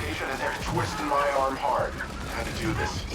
location and they're twisting my arm hard. Had to do this.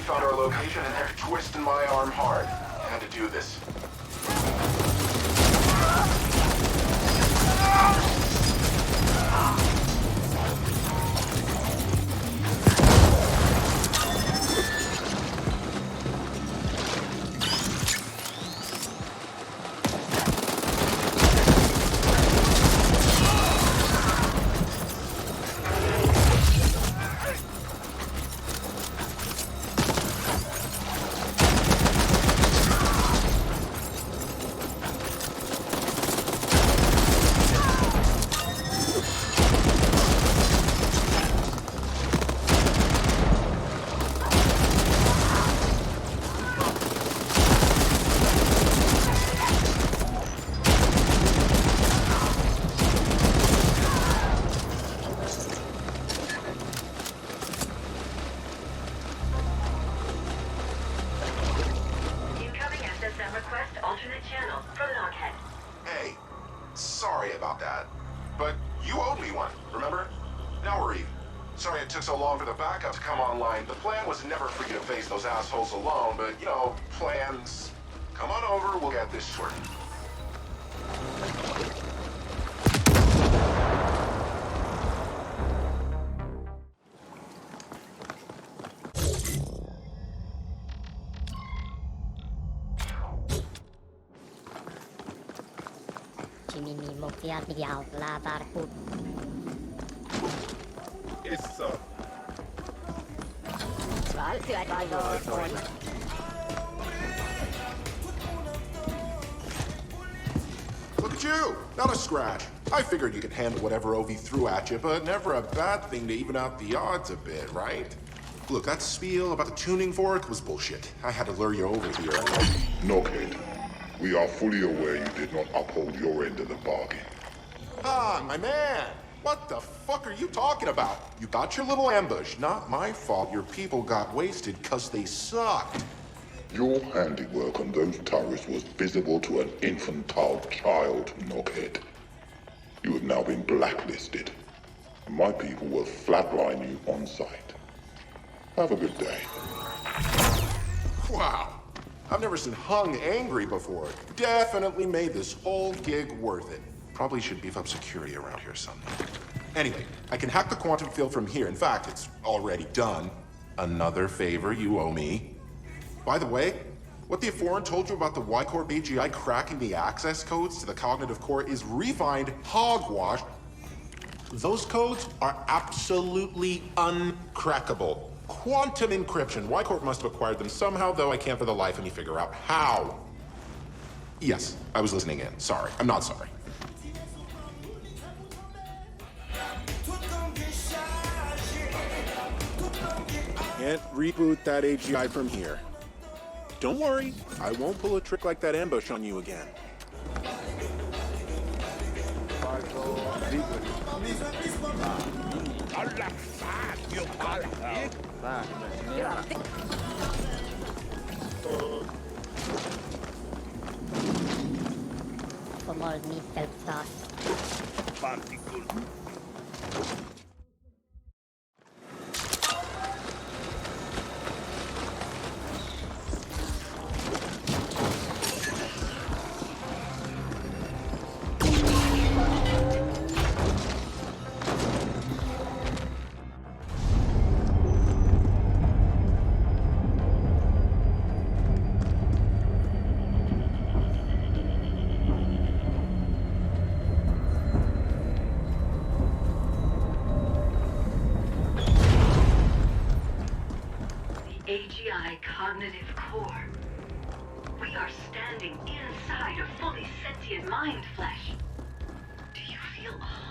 Found our location and they're twisting my arm hard. Had to do this. Request alternate channel from Lockhead. Hey, sorry about that. But you owed me one, remember? Now we're even. Sorry it took so long for the backup to come online. The plan was never for you to face those assholes alone, but, you know, plans. Come on over, we'll get this sorted. Yes, Look at you! Not a scratch. I figured you could handle whatever OV threw at you, but never a bad thing to even out the odds a bit, right? Look, that spiel about the tuning fork was bullshit. I had to lure you over here. Knockhead, we are fully aware you did not uphold your end of the bargain. Ah, my man! What the fuck are you talking about? You got your little ambush. Not my fault your people got wasted because they sucked. Your handiwork on those turrets was visible to an infantile child, Knockhead. You have now been blacklisted, and my people will flatline you on sight. Have a good day. Wow. I've never seen Hung angry before. Definitely made this whole gig worth it. Probably should beef up security around here someday. Anyway, I can hack the quantum field from here. In fact, it's already done. Another favor you owe me. By the way, what the Foreign told you about the Y-Corp AGI cracking the access codes to the cognitive core is refined hogwash. Those codes are absolutely uncrackable. Quantum encryption. Y-Corp must have acquired them somehow, though I can't for the life of me figure out how. Yes, I was listening in. Sorry. I'm not sorry. Can't reboot that AGI from here. Don't worry, I won't pull a trick like that ambush on you again. for more meat belt sauce. Particle. AGI cognitive core. We are standing inside a fully sentient mind flesh. Do you feel awe?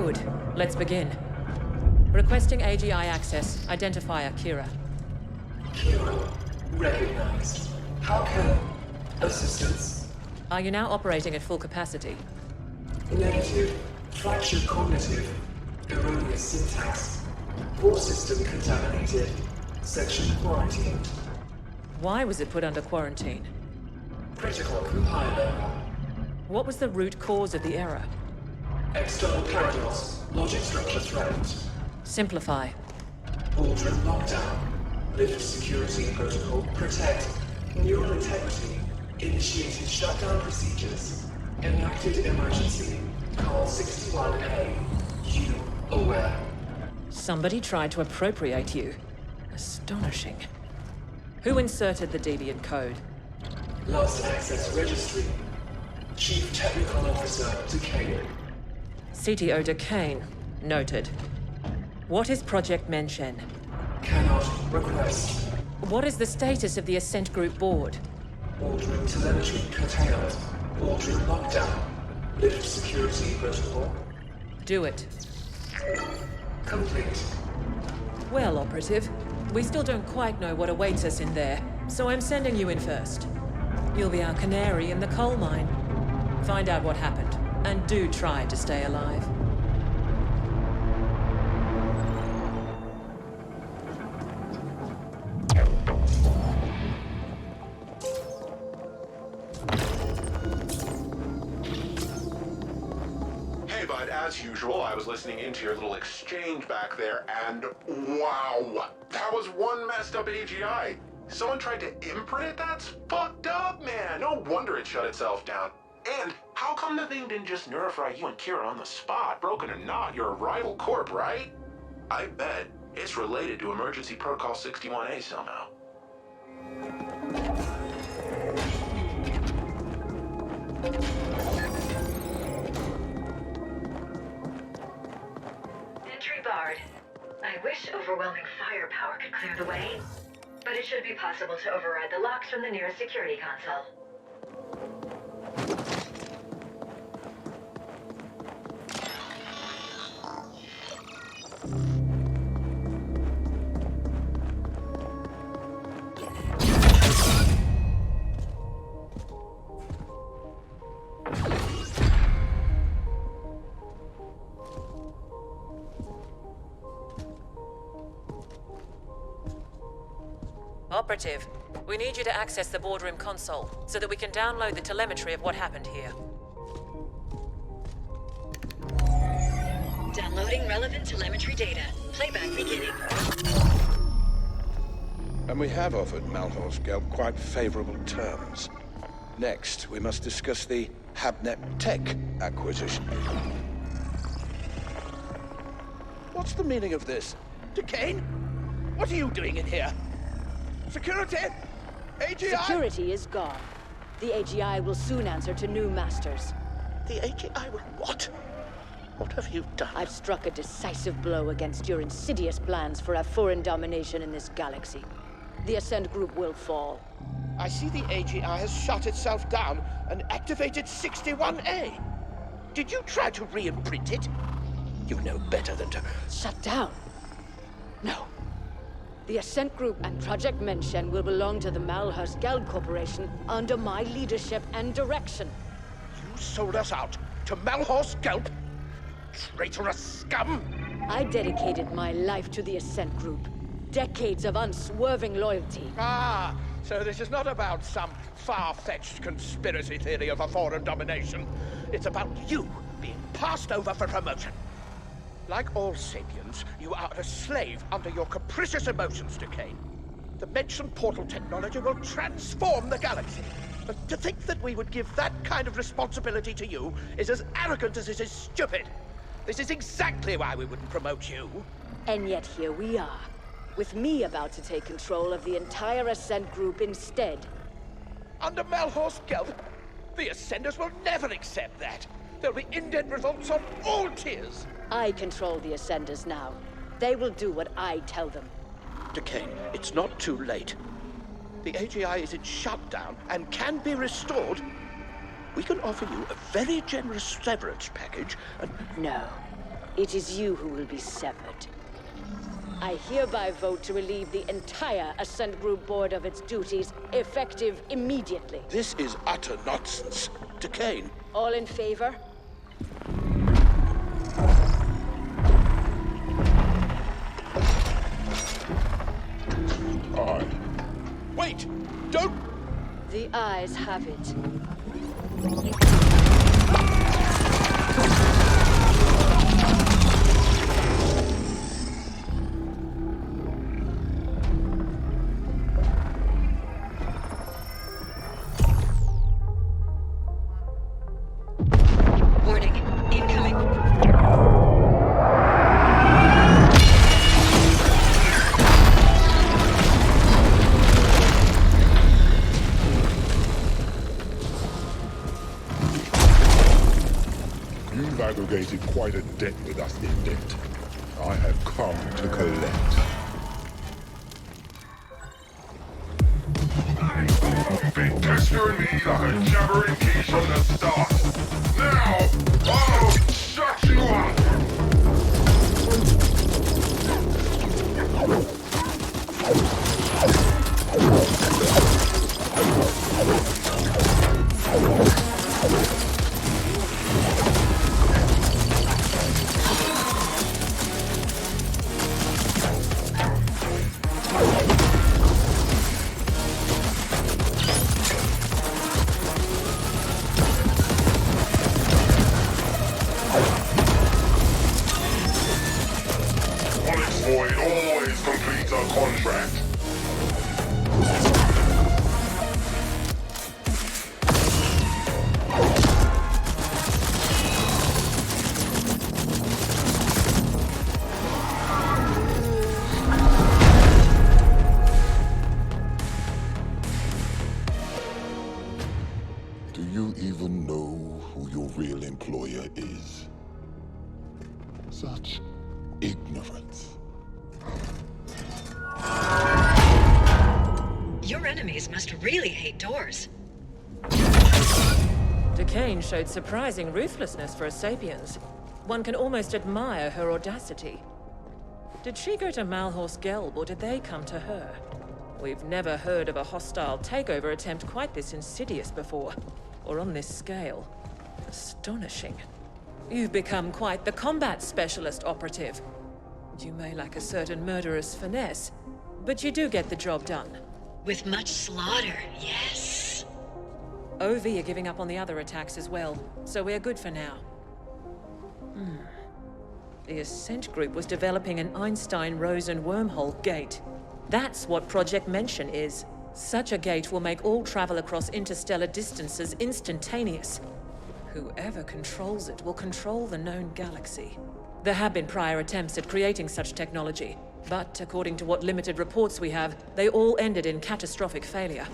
Good. Let's begin. Requesting AGI access. Identifier Kira. Kira, recognized. How can... assistance? Are you now operating at full capacity? Negative. Fractured cognitive. Erroneous syntax. Core system contaminated. Section quarantined. Why was it put under quarantine? Critical compiler. What was the root cause of the error? External paradox. Logic structure threatened. Simplify. Boardroom lockdown. Lift security protocol. Protect. Neural integrity. Initiated shutdown procedures. Enacted emergency. Call 61A. You aware. Somebody tried to appropriate you. Astonishing. Who inserted the deviant code? Last access registry. Chief Technical Officer Decay. CTO Decane. Noted. What is Project MenShen? Cannot request. What is the status of the Ascent Group board? Boardroom telemetry curtailed. Boardroom lockdown. Lift security protocol. Do it. Complete. Well, Operative, we still don't quite know what awaits us in there, so I'm sending you in first. You'll be our canary in the coal mine. Find out what happened, and do try to stay alive. Hey, bud, as usual, I was listening into your little exchange back there, and wow! That was one messed up AGI. Someone tried to imprint it? That's fucked up, man! No wonder it shut itself down. And how come the thing didn't just nerfry you and Kira on the spot? Broken or not, you're a rival corp, right? I bet it's related to Emergency Protocol 61A somehow. Entry barred. I wish overwhelming firepower could clear the way, but it should be possible to override the locks from the nearest security console. Operative, we need you to access the boardroom console so that we can download the telemetry of what happened here. Downloading relevant telemetry data. Playback beginning. And we have offered Malhor's Gelb quite favorable terms. Next, we must discuss the Habnet Tech acquisition. What's the meaning of this? Decane? What are you doing in here? Security? AGI? Security is gone. The AGI will soon answer to new masters. The AGI will what? What have you done? I've struck a decisive blow against your insidious plans for a foreign domination in this galaxy. The Ascent Group will fall. I see the AGI has shut itself down and activated 61A. Did you try to re-imprint it? You know better than to... Shut down? No. The Ascent Group and Project MenShen will belong to the Malhurst Gelb Corporation under my leadership and direction. You sold us out to Malhorst Gelb? Traitorous scum! I dedicated my life to the Ascent Group. Decades of unswerving loyalty. Ah, so this is not about some far-fetched conspiracy theory of a foreign domination. It's about you being passed over for promotion. Like all sapiens, you are a slave under your capricious emotions, Decane. The MenShen portal technology will transform the galaxy. But to think that we would give that kind of responsibility to you is as arrogant as it is stupid. This is exactly why we wouldn't promote you. And yet here we are, with me about to take control of the entire Ascent Group instead. Under Malhorst Gelb, the Ascenders will never accept that. There'll be indent revolts on all tiers. I control the Ascenders now. They will do what I tell them. Decane, it's not too late. The AGI is in shutdown and can be restored. We can offer you a very generous severance package and... No. it is you who will be severed. I hereby vote to relieve the entire Ascent Group board of its duties, effective immediately. This is utter nonsense. Decane. All in favor? Aye. Wait! Don't... The ayes have it. Warning. Incoming. You've aggregated quite a debt with us, Indent. I have come to collect. Been pestering me like a jabbering geese from the start. Now, I'll shut you up! Onyx Void always completes a contract. Do you even know who your real employer is? Such ignorance. Your enemies must really hate doors. Decane showed surprising ruthlessness for a Sapiens. One can almost admire her audacity. Did she go to Malhorse Gelb, or did they come to her? We've never heard of a hostile takeover attempt quite this insidious before, or on this scale. Astonishing. You've become quite the combat specialist operative. You may lack a certain murderous finesse, but you do get the job done. With much slaughter, yes. OV are giving up on the other attacks as well, so we're good for now. The Ascent Group was developing an Einstein-Rosen wormhole gate. That's what Project MenShen is. Such a gate will make all travel across interstellar distances instantaneous. Whoever controls it will control the known galaxy. There have been prior attempts at creating such technology, but according to what limited reports we have, they all ended in catastrophic failure.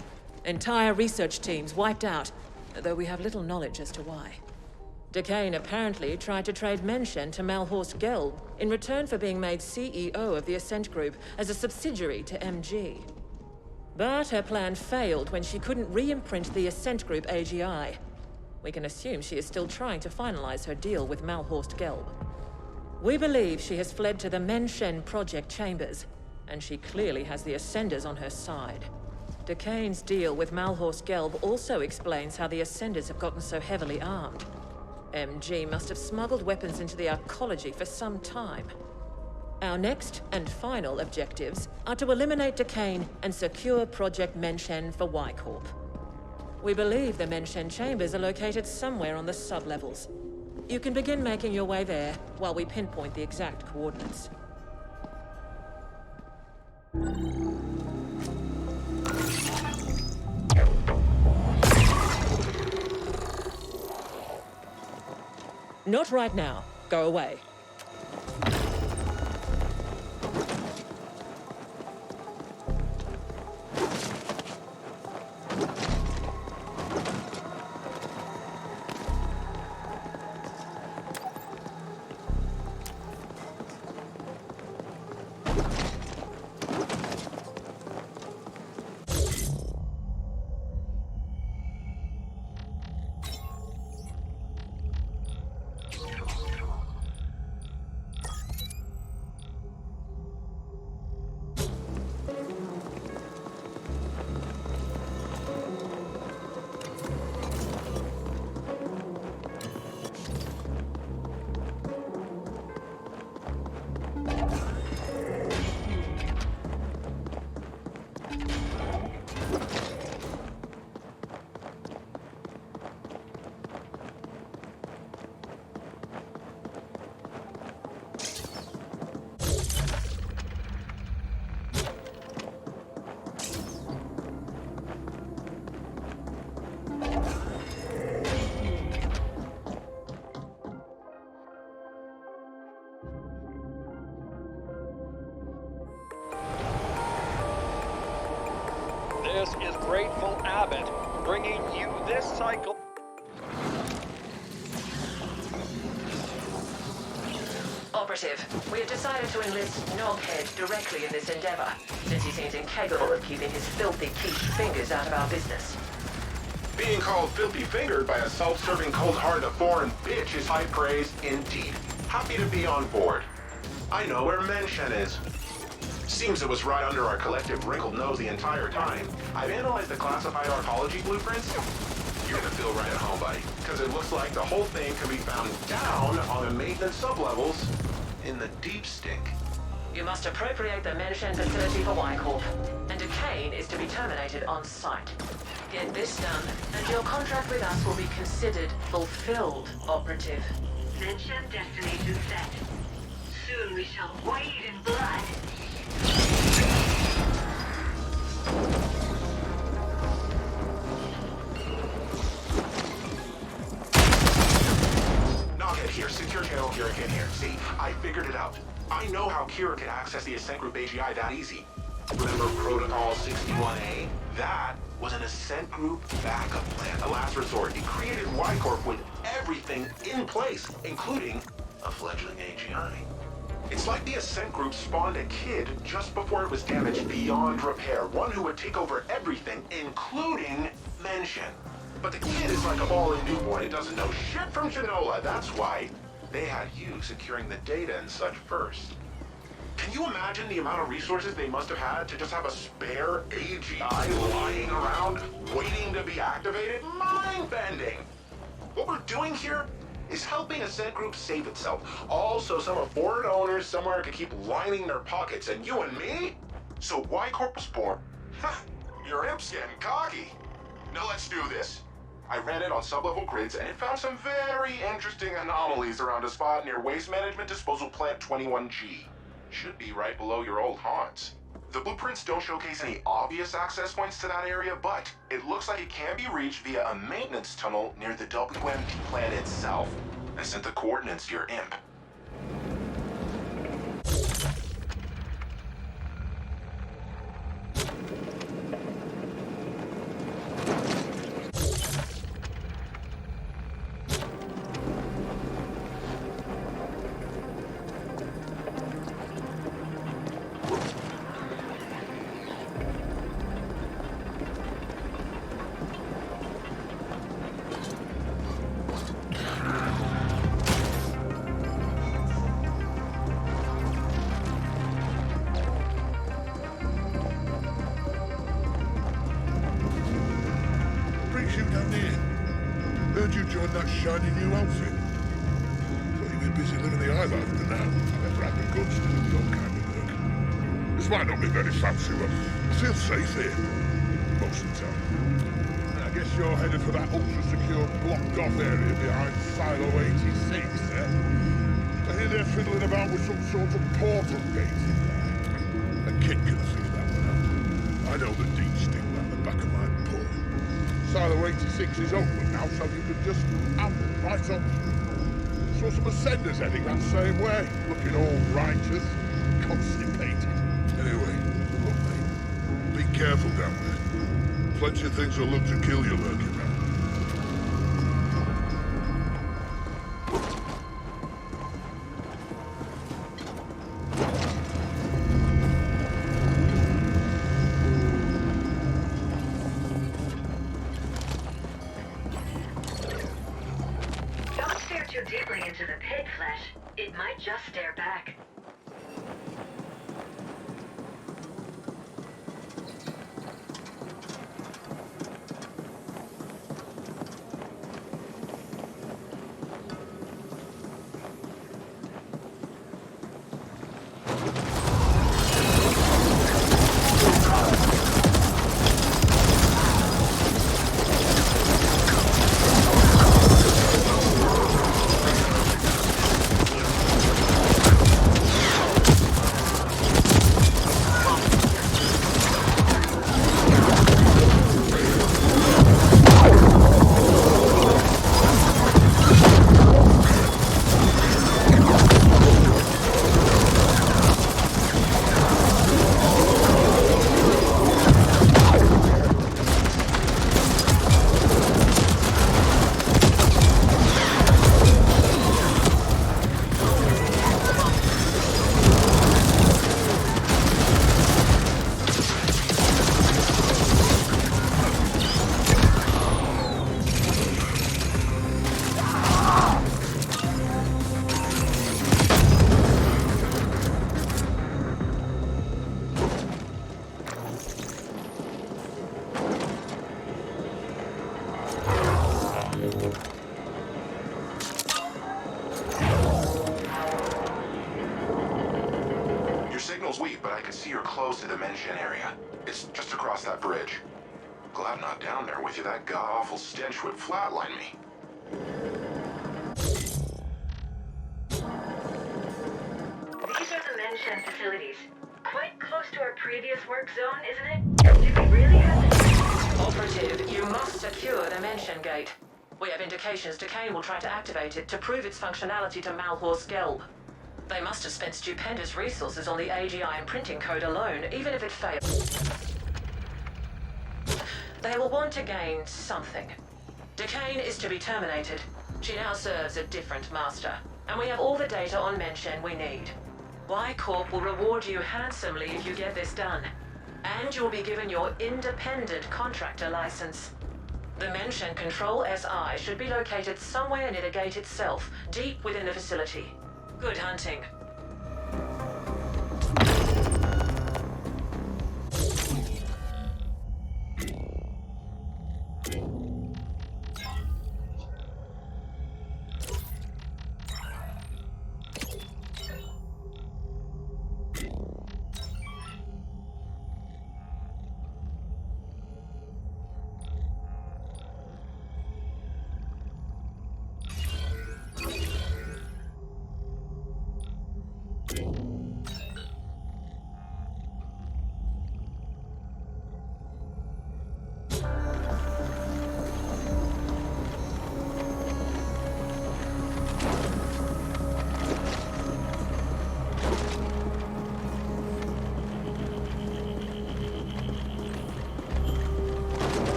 Entire research teams wiped out, though we have little knowledge as to why. Decane apparently tried to trade MenShen to Malhorse Gelb in return for being made CEO of the Ascent Group as a subsidiary to MG. But her plan failed when she couldn't re-imprint the Ascent Group AGI. We can assume she is still trying to finalize her deal with Malhorse Gelb. We believe she has fled to the MenShen project chambers, and she clearly has the Ascenders on her side. Decane's deal with Malhorse Gelb also explains how the Ascenders have gotten so heavily armed. MG must have smuggled weapons into the arcology for some time. Our next and final objectives are to eliminate Decane and secure Project MenShen for Y-Corp. We believe the MenShen chambers are located somewhere on the sublevels. You can begin making your way there while we pinpoint the exact coordinates. Not right now. Go away. grateful abbot, bringing you this cycle. Operative, we have decided to enlist Noghead directly in this endeavor, since he seems incapable of keeping his filthy quiche fingers out of our business. Being called filthy-fingered by a self-serving, cold-hearted foreign bitch is high praise indeed. Happy to be on board. I know where MenShen is. Seems it was right under our collective wrinkled nose the entire time. I've analyzed the classified archaeology blueprints. You're gonna feel right at home, buddy, because it looks like the whole thing can be found down on the maintenance sublevels in the deep stink. You must appropriate the MenShen facility for Y Corp, and Decane is to be terminated on site. Get this done, and your contract with us will be considered fulfilled, Operative. MenShen destination set. Soon we shall wade in blood. Noghead here, secure channel Kira in here. See, I figured it out. I know how Kira can access the Ascent Group AGI that easy. Remember Protocol 61A? That was an Ascent Group backup plan, a last resort. It created Y Corp with everything in place, including a fledgling AGI. It's like the Ascent Group spawned a kid just before it was damaged beyond repair, one who would take over everything, including MenShen. But the kid is like a ball-in newborn. It doesn't know shit from Shinola. That's why they had you securing the data and such first. Can you imagine the amount of resources they must have had to just have a spare AGI lying around, waiting to be activated? Mind-bending! What we're doing here is helping Ascent Group save itself. Also, some of foreign owners somewhere could keep lining their pockets, and you and me? So Y Corp was born. Your imp's getting cocky. Now let's do this. I ran it on sublevel grids, and it found some very interesting anomalies around a spot near Waste Management Disposal Plant 21G. Should be right below your old haunts. The blueprints don't showcase any obvious access points to that area, but it looks like it can be reached via a maintenance tunnel near the WMP plant itself. I sent the coordinates to your imp. Heard you joined that shiny new outfit. Thought you'd be busy living the high life, but now I never had the guts to do your kind of work. This might not be very fancy, but I feel safe here. Most of the time. I guess you're headed for that ultra-secure blocked-off area behind Silo 86, eh? I hear they're fiddling about with some sort of portal gate in there. A kid can figure that one out. I know the deep sting round the back of my paw. Silo 86 is open now, so you can just amble right up through. Saw some ascenders heading that same way, looking all righteous, constipated. Anyway, look mate, be careful down there. Plenty of things will look to kill you lurking around. Don't stare too deeply into the pig flesh. It might just stare back. Your signal's weak, but I can see you're close to the MenShen area. It's just across that bridge. Glad I'm not down there with you. That god-awful stench would flatline me. These are the MenShen facilities. Quite close to our previous work zone, isn't it? Do we really have to... Operative, you must secure the MenShen gate. We have indications Decane will try to activate it to prove its functionality to Malhor's Gelb. They must have spent stupendous resources on the AGI imprinting code alone, even if it fails. They will want to gain something. Decane is to be terminated. She now serves a different master, and we have all the data on MenShen we need. Y Corp will reward you handsomely if you get this done. And you'll be given your independent contractor license. The MenShen Control SI should be located somewhere near the gate itself, deep within the facility. Good hunting.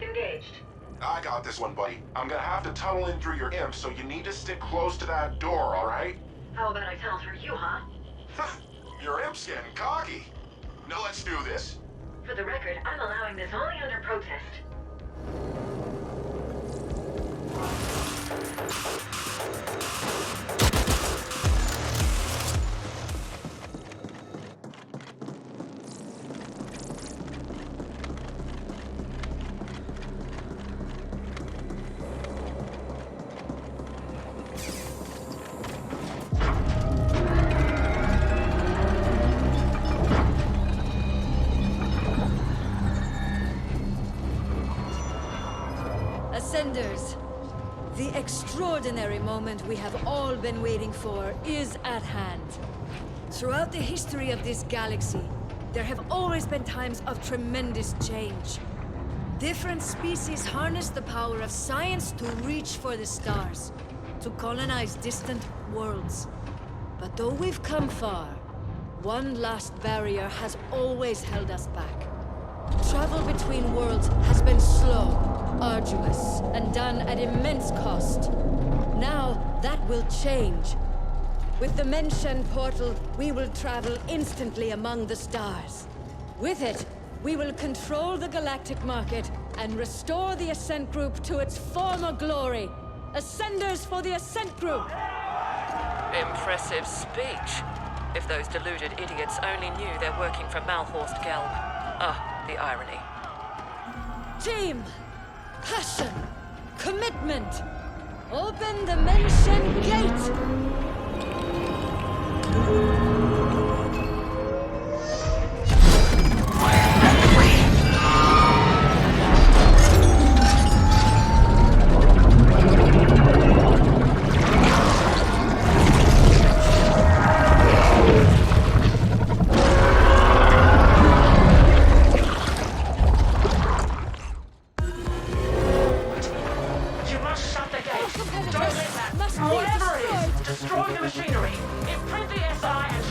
Engaged. I got this one, buddy. I'm gonna have to tunnel in through your imp, so you need to stick close to that door, alright? How about I tunnel through you, huh? Your imp's getting cocky. Now let's do this. For the record, I'm allowing this only under protest. Ascenders, the extraordinary moment we have all been waiting for is at hand. Throughout the history of this galaxy, there have always been times of tremendous change. Different species harness the power of science to reach for the stars, to colonize distant worlds. But though we've come far, one last barrier has always held us back. Travel between worlds has been slow, arduous, and done at immense cost. Now, that will change. With the MenShen portal, we will travel instantly among the stars. With it, we will control the galactic market and restore the Ascent Group to its former glory. Ascenders for the Ascent Group! Impressive speech. If those deluded idiots only knew they're working for Malhorst Gelb. Ah, the irony. Team! Passion! Commitment! Open the MenShen gate! Destroy the machinery, imprint the SI, and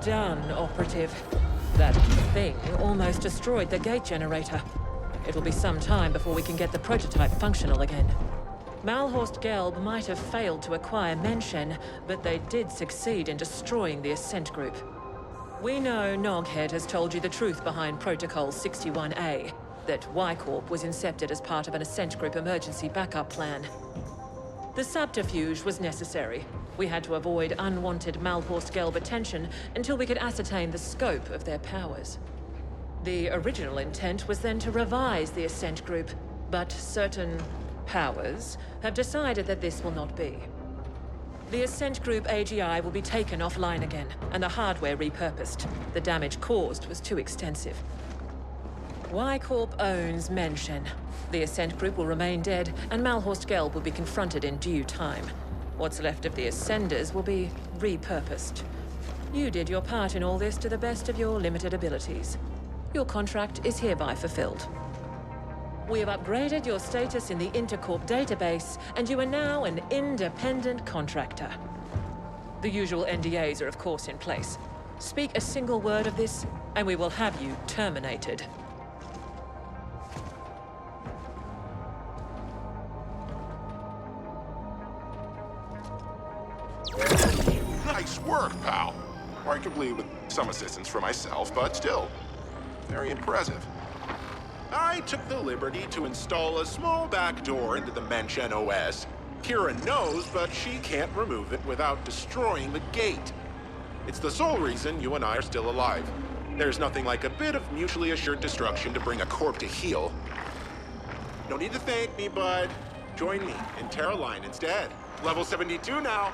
done, Operative. That thing almost destroyed the gate generator. It'll be some time before we can get the prototype functional again. Malhorst Gelb might have failed to acquire MenShen, but they did succeed in destroying the Ascent group. We know Noghead has told you the truth behind Protocol 61A, that Y-Corp was incepted as part of an Ascent group emergency backup plan. The subterfuge was necessary. We had to avoid unwanted Malhorst Gelb attention until we could ascertain the scope of their powers. The original intent was then to revise the Ascent group, but certain powers have decided that this will not be. The Ascent group AGI will be taken offline again, and the hardware repurposed. The damage caused was too extensive. Y-Corp owns MenShen. The Ascent group will remain dead, and Malhorst Gelb will be confronted in due time. What's left of the Ascenders will be repurposed. You did your part in all this to the best of your limited abilities. Your contract is hereby fulfilled. We have upgraded your status in the Intercorp database, and you are now an independent contractor. The usual NDAs are of course in place. Speak a single word of this, and we will have you terminated. Nice work, pal. Arguably with some assistance from myself, but still, very impressive. I took the liberty to install a small back door into the MenShen OS. Kira knows, but she can't remove it without destroying the gate. It's the sole reason you and I are still alive. There's nothing like a bit of mutually assured destruction to bring a corp to heel. No need to thank me, bud. Join me in Terra Line instead. Level 72 now.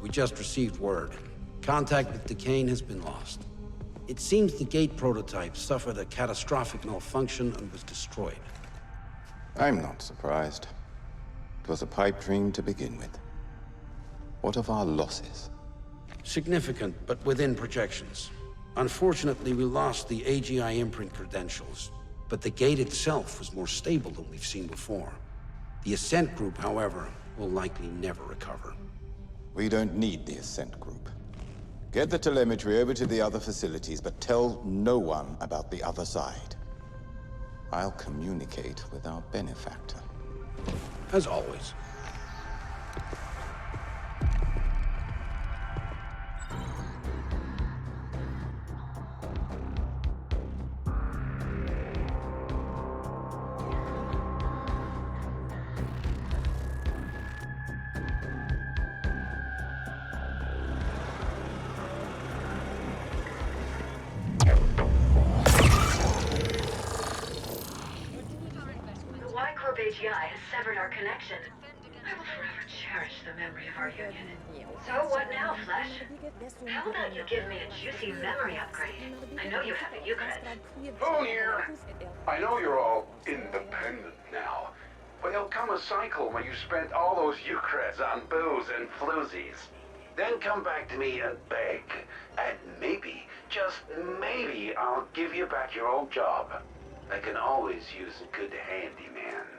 We just received word. Contact with Decane has been lost. It seems the gate prototype suffered a catastrophic malfunction and was destroyed. I'm not surprised. It was a pipe dream to begin with. What of our losses? Significant, but within projections. Unfortunately, we lost the AGI imprint credentials, but the gate itself was more stable than we've seen before. The Ascent group, however, will likely never recover. We don't need the Ascent group. Get the telemetry over to the other facilities, but tell no one about the other side. I'll communicate with our benefactor. As always. AGI has severed our connection. I will forever cherish the memory of our union. So what now, Flesh? How about you give me a juicy memory upgrade? I know you have the Eucreds. Phone here! I know you're all independent now, but there'll come a cycle when you spent all those Eucreds on booze and floozies. Then come back to me and beg, and maybe, just maybe, I'll give you back your old job. I can always use a good handyman.